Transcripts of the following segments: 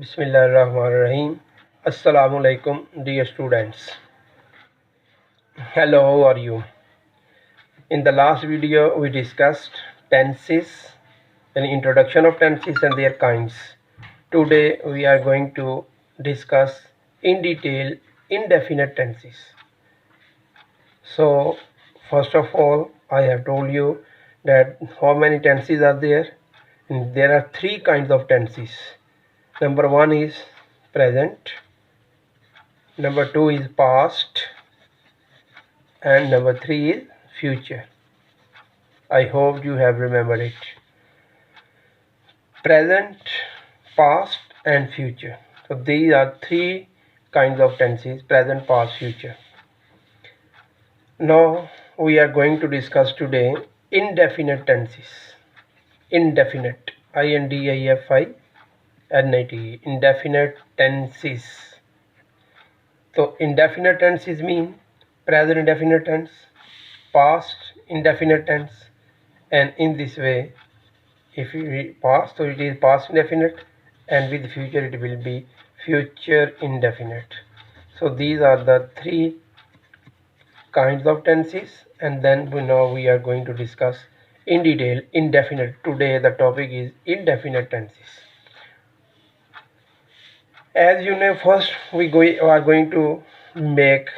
Bismillahirrahmanirrahim. Assalamualaikum, dear students. Hello, how are you? In the last video, we discussed tenses, an introduction of tenses and their kinds. Today, we are going to discuss in detail indefinite tenses. So, first of all, I have told you that how many tenses are there. And there are three kinds of tenses. Number one is present. Number two is past, and number three is future. I hope you have remembered it. Present, past and future. So these are three kinds of tenses: present, past, future. Now we are going to discuss today indefinite tenses. Indefinite, INDEFINITE, indefinite tenses. So indefinite tenses mean present indefinite tense, past indefinite tense, and in this way, if you read past, so it is past indefinite, and with future it will be future indefinite. So these are the three kinds of tenses, and then we are going to discuss in detail indefinite. Today the topic is indefinite tenses. As you know, first we are going to make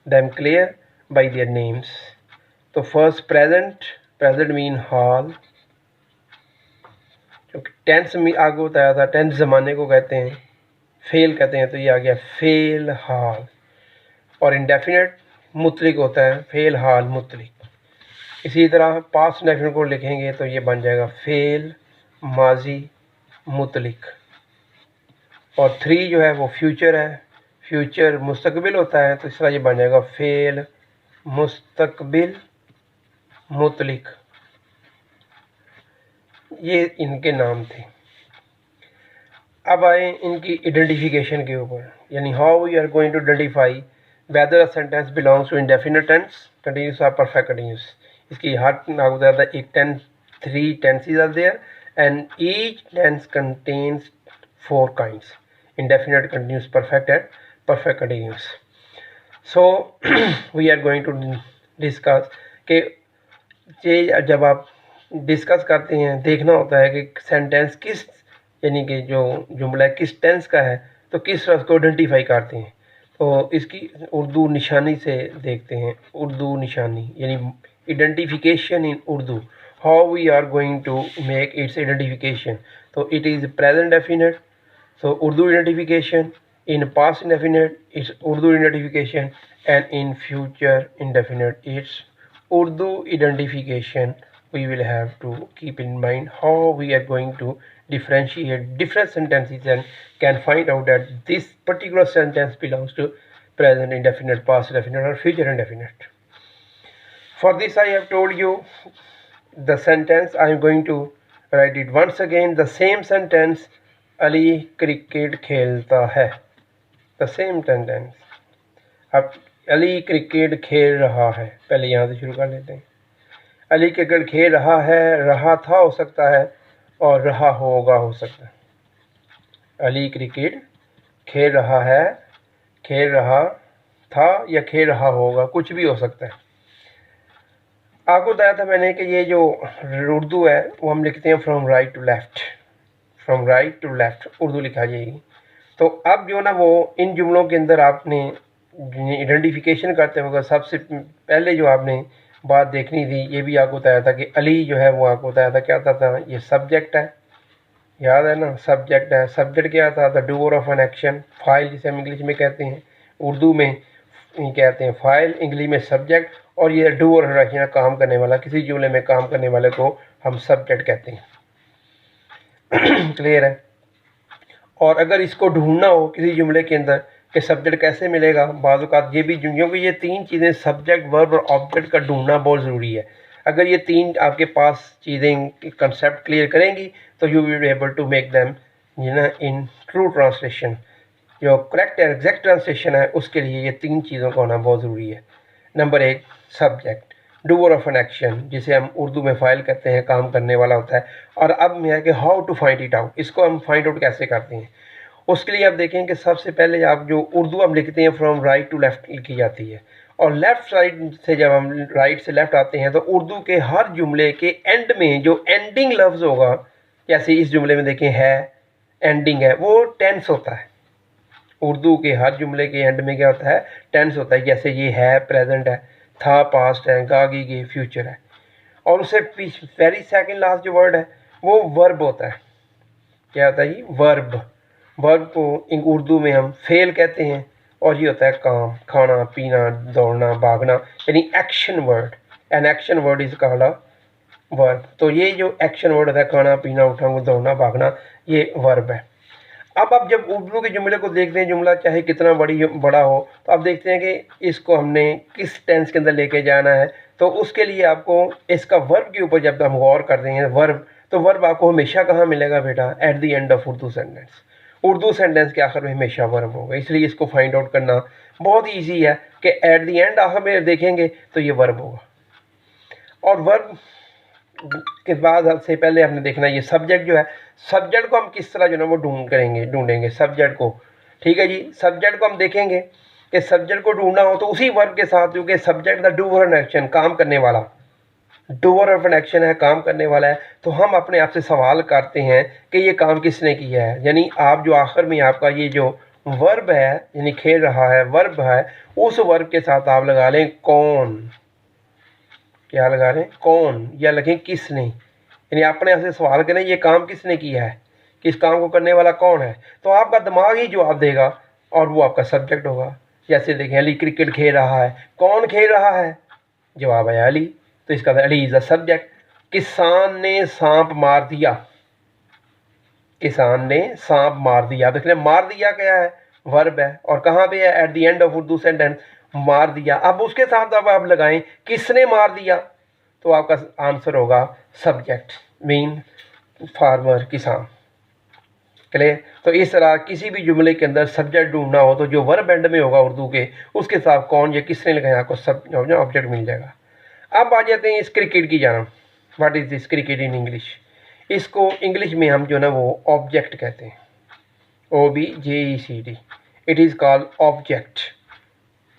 them clear by their names. So first, present mean हाल, क्योंकि tense में आगे बताया था tense ज़माने को कहते हैं, fail कहते हैं, तो ये आ गया फेल हाल. और इंडेफिनेट मुतलिक होता है, फेल हाल मुतलिक. इसी तरह पास्ट इंडेफिनेट को लिखेंगे तो ये बन जाएगा फेल माजी मुतलिक. और थ्री जो है वो फ्यूचर है, फ्यूचर मुस्तकबिल होता है, तो इस तरह ये बन जाएगा फेल मुस्तकबिल मुतलिक. ये इनके नाम थे. अब आए इनकी आइडेंटिफिकेशन के ऊपर, यानी how we are going to identify whether a sentence belongs to indefinite tense, continuous और परफेक्ट कंटिन्यूस. इसकी हर लागू ज़्यादा एक tense, three tenses are there and each tense contains four kinds: indefinite, continuous, perfect and perfect continuous. So we are going to discuss कि ये जब आप डिस्कस करते हैं, देखना होता है कि सेंटेंस किस, यानी कि जो जुमला किस टेंस का है, तो किस तरह उसको आइडेंटिफाई करते हैं. तो इसकी उर्दू निशानी से देखते हैं. उर्दू निशानी यानी identification in Urdu, how we are going to make its identification. तो it is present definite, so Urdu identification; in past indefinite it's Urdu identification; and in future indefinite it's Urdu identification. We will have to keep in mind how we are going to differentiate different sentences and can find out that this particular sentence belongs to present indefinite, past indefinite or future indefinite. For this I have told you the sentence. I am going to write it once again. The same sentence: Ali cricket खेलता है. The same sentence. अब Ali cricket खेल रहा है, पहले यहाँ से शुरू कर लेते हैं. अली क्रिकेट खेल रहा है, रहा था हो सकता है और रहा होगा हो सकता है. अली क्रिकेट खेल रहा है, खेल रहा था या खेल रहा होगा, कुछ भी हो सकता है. आपको बताया था मैंने कि ये जो उर्दू है वो हम लिखते हैं from right to left, from right to left Urdu लिखा जाएगी. तो अब जो ना वो इन जुमलों के अंदर आपने आइडेंटिफिकेशन करते वक्त सबसे पहले जो आपने बात देखनी थी, ये भी आपको बताया था कि अली जो है वो आपको बताया था क्या था, ये सब्जेक्ट है, याद है ना, सब्जेक्ट है. सब्जेक्ट क्या था, the doer of an action, file जिसे हम इंग्लिश में कहते हैं, उर्दू में कहते हैं फाइल, इंग्लिश में सब्जेक्ट. और ये डूअर ऑफ एक्शन, काम करने वाला, किसी जुमले में काम करने वाले को हम सब्जेक्ट कहते हैं. क्लियर है. और अगर इसको ढूंढना हो किसी जुमले के अंदर कि सब्जेक्ट कैसे मिलेगा, बाज़ औक़ात ये भी, क्योंकि ये तीन चीज़ें सब्जेक्ट, वर्ब और ऑब्जेक्ट का ढूंढना बहुत ज़रूरी है. अगर ये तीन आपके पास चीज़ें कंसेप्ट क्लियर करेंगी तो you will be able to make them in true translation. जो करेक्ट एग्जैक्ट ट्रांसलेशन है उसके लिए ये तीन चीज़ों का होना बहुत ज़रूरी है. नंबर एक subject. Doer of an action, जिसे हम उर्दू में फ़ाइल कहते हैं, काम करने वाला होता है। और अब में है कि how to find it out, इसको हम फाइंड आउट कैसे करते हैं। उसके लिए आप देखें कि सबसे पहले आप जो उर्दू हम लिखते हैं फ्रॉम राइट टू लेफ़्ट लिखी जाती है, और लेफ़्ट साइड से जब हम राइट से लेफ़्ट आते हैं तो उर्दू के हर जुमले के एंड में जो एंडिंग लफ्ज़ होगा, जैसे इस जुमले में देखें है, एंडिंग है, वो टेंस होता है। उर्दू के हर जुमले के एंड में क्या होता है, टेंस होता है। जैसे ये है प्रेजेंट है, था पास्ट है, गागी गे फ्यूचर है। और उससे वेरी सेकंड लास्ट जो वर्ड है वो वर्ब होता है। क्या होता है ये, वर्ब। वर्ब को उर्दू में हम फेल कहते हैं, और ये होता है काम, खाना पीना दौड़ना भागना, यानी action word. An action word is called a verb. तो ये जो एक्शन वर्ड होता है, खाना पीना उठना दौड़ना भागना, ये वर्ब है। अब आप जब उर्दू के जुमले को देखते हैं, जुमला चाहे कितना बड़ा हो, तो आप देखते हैं कि इसको हमने किस टेंस के अंदर लेके जाना है। तो उसके लिए आपको इसका वर्ब के ऊपर जब हम गौर करते हैं, वर्ब, तो वर्ब आपको हमेशा कहाँ मिलेगा बेटा, at the end of Urdu sentence. Urdu sentence के आखिर में हमेशा वर्ब होगा, इसलिए इसको फाइंड आउट करना बहुत ईजी है कि एट द एंड आखिर में देखेंगे तो ये वर्ब होगा। और वर्ब के बाद सबसे पहले हमने देखना ये सब्जेक्ट जो है, सब्जेक्ट को हम किस तरह जो है वो ढूंढेंगे सब्जेक्ट को। ठीक है जी, सब्जेक्ट को हम देखेंगे कि सब्जेक्ट को ढूंढना हो तो उसी वर्ब के साथ, क्योंकि subject the doer of an action, काम करने वाला, डूअर ऑफ एन एक्शन है, काम करने वाला है। तो हम अपने आप से सवाल करते हैं कि ये काम किसने किया है। यानी आप जो आखिर में आपका ये जो वर्ब है, यानी खेल रहा है, वर्ब है, उस वर्ब के साथ आप लगा लें कौन। क्या लगा रहे हैं, कौन, या लिखें किसने। यानी अपने आप से सवाल करें ये काम किसने किया है, किस काम को करने वाला कौन है। तो आपका दिमाग ही जवाब देगा और वो आपका सब्जेक्ट होगा। जैसे देखें, अली क्रिकेट खेल रहा है, कौन खेल रहा है, जवाब है अली, तो इसका अली इज द सब्जेक्ट। किसान ने सांप मार दिया, किसान ने सांप मार दिया, देखिए मार दिया क्या है, वर्ब है, और कहाँ पे है, at the end of Urdu sentence, मार दिया। अब उसके साथ अब आप लगाएं किसने मार दिया, तो आपका आंसर होगा सब्जेक्ट, मीन फार्मर, किसान। क्लियर। तो इस तरह किसी भी जुमले के अंदर सब्जेक्ट ढूंढना हो तो जो वर्ब एंड में होगा उर्दू के, उसके साथ कौन या किसने लगाए, आपको सब ऑब्जेक्ट मिल जाएगा। अब आ जाते हैं इस क्रिकेट की जानब। What is this cricket in English, इसको इंग्लिश में हम जो ना वो ऑब्जेक्ट कहते हैं, OBJECT, it is called object.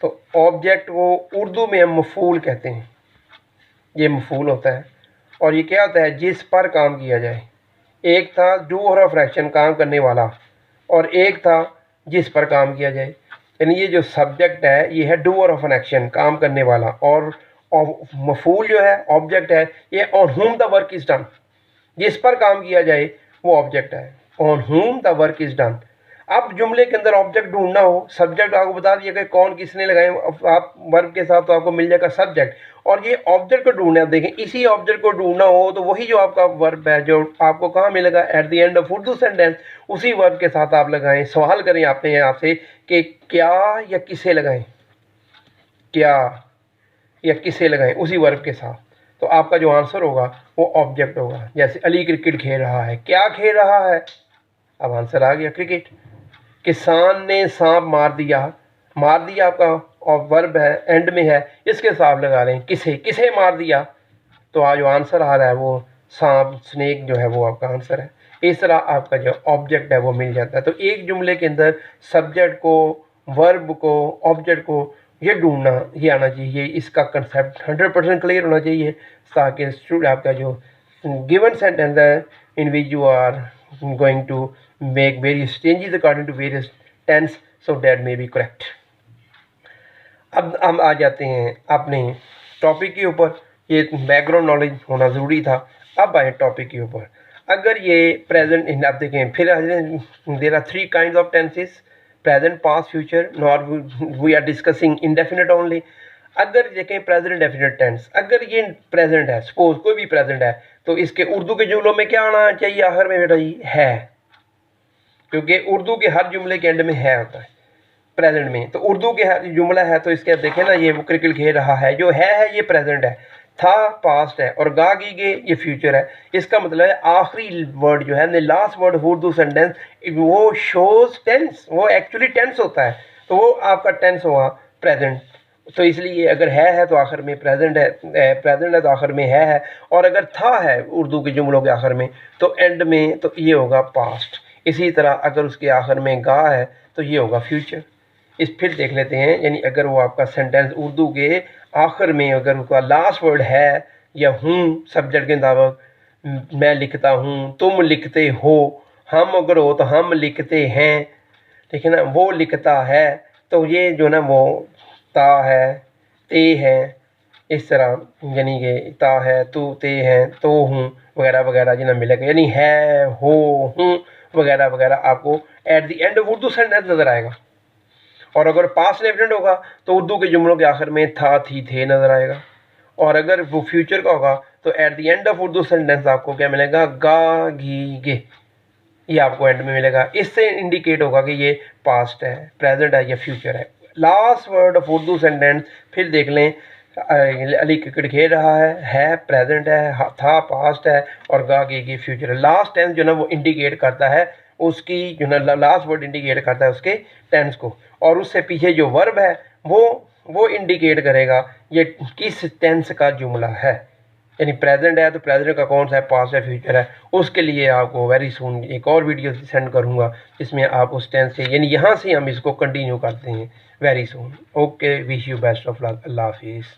तो ऑब्जेक्ट को उर्दू में हम मफूल कहते हैं, ये मफूल होता है। और ये क्या होता है, जिस पर काम किया जाए। एक था डूअर ऑफ एक्शन, काम करने वाला, और एक था जिस पर काम किया जाए। यानी ये जो सब्जेक्ट है ये है डूअर ऑफ एन एक्शन, काम करने वाला, और मफूल जो है ऑब्जेक्ट है, ये on whom the work is done, जिस पर काम किया जाए वो ऑब्जेक्ट है, on whom the work is done. अब जुमले के अंदर ऑब्जेक्ट ढूंढना हो, सब्जेक्ट आपको बता दिया कि कौन किसने लगाए, आप वर्ब के साथ तो आपको मिल जाएगा सब्जेक्ट, और ये ऑब्जेक्ट को ढूंढना है। आप देखें, इसी ऑब्जेक्ट को ढूंढना हो तो वही जो आपका वर्ब है जो आपको कहाँ मिलेगा, at the end of Urdu sentence, उसी वर्ब के साथ आप लगाएं। सवाल करें अपने आपसे कि क्या या किसे लगाएं, क्या या किसे लगाएं उसी वर्ब के साथ, तो आपका जो आंसर होगा वो ऑब्जेक्ट होगा। जैसे अली क्रिकेट खेल रहा है, क्या खेल रहा है, अब आंसर आ गया क्रिकेट। किसान ने सांप मार दिया, मार दिया आपका और वर्ब है, एंड में है, इसके साथ लगा लें किसे, किसे मार दिया, तो आज जो आंसर आ रहा है वो सांप, स्नेक जो है वो आपका आंसर है। इस तरह आपका जो ऑब्जेक्ट है वो मिल जाता है। तो एक जुमले के अंदर सब्जेक्ट को, वर्ब को, ऑब्जेक्ट को ये ढूंढना, ये आना चाहिए, इसका कंसेप्ट 100% क्लियर होना चाहिए, ताकि स्टूडेंट आपका जो गिवन सेंटेंस है in which you are going to make various changes according to various tense, so that may be correct. अब हम आ जाते हैं अपने टॉपिक के ऊपर। ये बैकग्राउंड नॉलेज होना ज़रूरी था। अब आए टॉपिक के ऊपर। अगर ये प्रेजेंट, आप देखें फिर there are 3 kinds of tenses, present, past, future, nor we are discussing indefinite only. अगर देखें प्रेजेंट डेफिनेट टेंस, अगर ये प्रेजेंट है, सपोज कोई भी प्रेजेंट है, तो इसके उर्दू के जुमलों में क्या आना चाहिए आखिर में बेटा जी, है, क्योंकि उर्दू के हर जुमले के एंड में है होता है प्रेजेंट में। तो उर्दू के हर जुमला है, तो इसके देखें ना, ये वो क्रिकेट खेल रहा है, जो है ये प्रेजेंट है, था पास्ट है, और गा गी गे ये फ्यूचर है। इसका मतलब है आखिरी वर्ड जो है, लास्ट वर्ड उर्दू सेंटेंस, वो शोज टेंस, वो एक्चुअली टेंस होता है, तो वो आपका टेंस हुआ प्रेजेंट। तो इसलिए अगर है तो आखिर में प्रेजेंट है तो आखिर में है, और अगर था है उर्दू के जुमलों के आखिर में तो एंड में तो ये होगा पास्ट। इसी तरह अगर उसके आखिर में गा है तो ये होगा फ्यूचर। इस फिर देख लेते हैं, यानी अगर वो आपका सेंटेंस उर्दू के आखिर में अगर उसका लास्ट वर्ड है या हूँ सब्जेक्ट के मुताबिक, मैं लिखता हूँ, तुम लिखते हो, हम अगर हो तो हम लिखते हैं, ठीक है ना, वो लिखता है, तो ये जो ना वो ता है, ते है, इस तरह यानी कि ता है, तू, ते है, तो हूँ वगैरह वगैरह जिन्हें मिलेगा, यानी है, हो, हूँ वगैरह वगैरह आपको at the end of Urdu sentence नज़र आएगा। और अगर पास्ट डेफिनेट होगा तो उर्दू के जुमलों के आखिर में था, थी, थे नज़र आएगा। और अगर वो फ्यूचर का होगा तो at the end of Urdu sentence आपको क्या मिलेगा, गा, घी, गे, ये आपको एंड में मिलेगा। इससे इंडिकेट होगा कि ये पास्ट है, प्रेजेंट है या फ्यूचर है। Last word of Urdu sentence फिर देख लें, अली क्रिकेट खेल रहा है प्रेजेंट है, था पास्ट है, और गा गे फ्यूचर है। लास्ट टेंस जो ना वो इंडिकेट करता है उसकी जो ना लास्ट वर्ड इंडिकेट करता है उसके टेंस को, और उससे पीछे जो वर्ब है वो इंडिकेट करेगा ये किस टेंस का जुमला है। यानी प्रेजेंट है तो प्रेजेंट का कौन सा है, पास्ट है, फ्यूचर है। उसके लिए आपको वेरी सून एक और वीडियो सेंड करूँगा जिसमें आप उस टेंस से यानी यहाँ से हम इसको कंटिन्यू करते हैं very soon. Okay, wish you best of luck, अल्लाह हाफिज़।